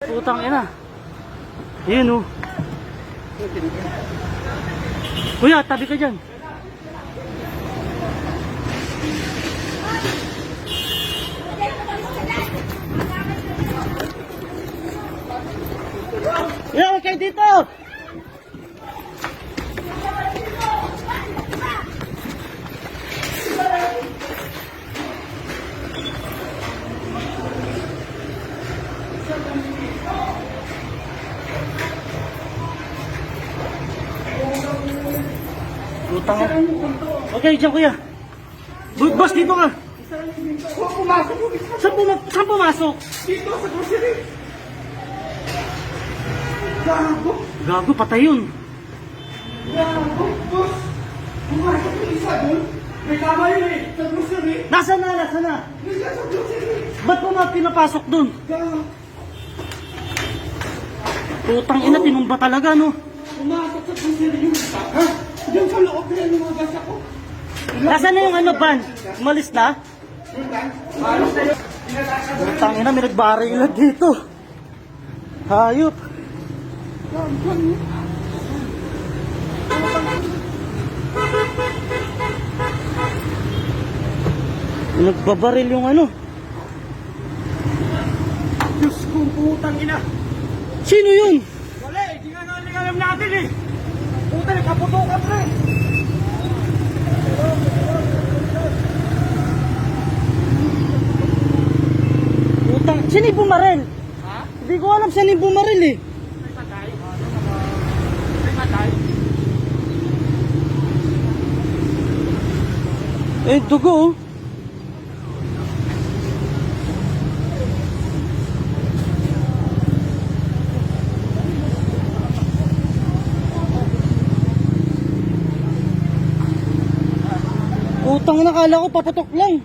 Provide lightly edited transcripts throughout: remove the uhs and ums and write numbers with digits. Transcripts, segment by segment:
Putang ina. Ayun oh. Kuya, tabi ka dyan. Kuya, huwag kayo dito. Utang ka. Okay, dyan kuya. Boss, dito ka. Saan pumasok? Dito sa grocery. Gago. Gago, patay yun. Gago, boss. Pumasok yung isa doon. May tama yun eh. Sa grocery. Nasaan na? Nasa sa grocery. Ba't po pinapasok dun? Gago. Putang ina, tinumba talaga, no? Pumasok sa grocery yung isa. Ha? Diyan sa loob na yung mga gas ako. Nasaan na yung ano, van? Umalis na? Malos na yun. Putang ina, may nagbarilan dito. Hayop. Nagbabaril yung ano. Diyos kong putang ina. Sino yun? Wala eh. Di nga alam natin eh. Putang ina, kaputukan pre. Putang, sino yung bumaril? Ha? Hindi ko alam saan yung bumaril eh. May patay. May patay. Eh, dugo oh. Putang ina, kala ko paputok lang.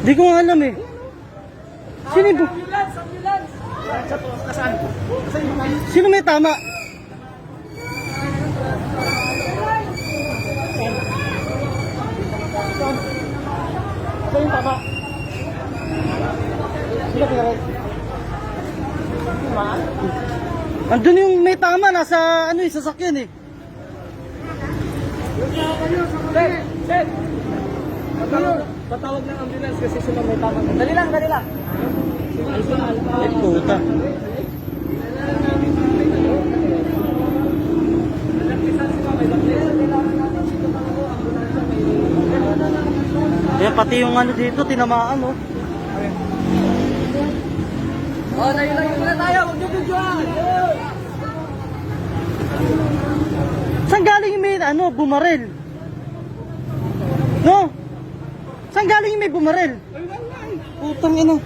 Hindi ko nga alam eh. Sino yung Ambulance! Ambulance! Nasaan? Nasaan yung mga Sino may tama? Saan yung tama? Sino pinarel? Andun yung may tama, nasa ano eh, sasakyan eh. Sir! Patawag ng ambulance kasi sila may tama. Dali lang, dali lang. Eh puta. Kaya pati yung ano dito, tinamaan oh. Oh, tayo muna tayo. Huwag niyo videoan. Saan galing yung may ano, bumaril? No? Saan galing yung may bumaril? Putang ina.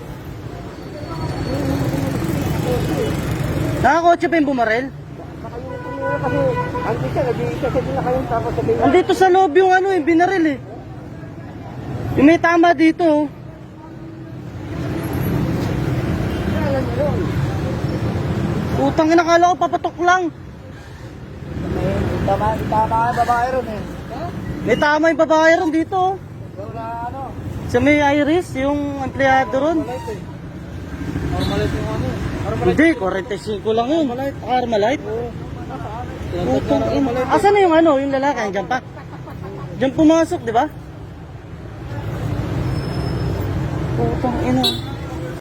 Nakakotse pa yung bumaril? Kasi ang isa, nag-iisa din na kayong tapos sabihin. Andito sa loob yung ano, yung binaril eh. Yung may tama dito oh. Putang ina, kala ko papatok lang. Tama ang babae ron eh. May tama yung babae ron dito oh. Na ano? Sa may Iris, yung empleyado ron. Armalite yung ano. Hindi, 45 lang yun. Armalite? Putang ina. Asan na yung ano, yung lalaki? Andiyan pa? Diyan pumasok, di ba? Putang ina.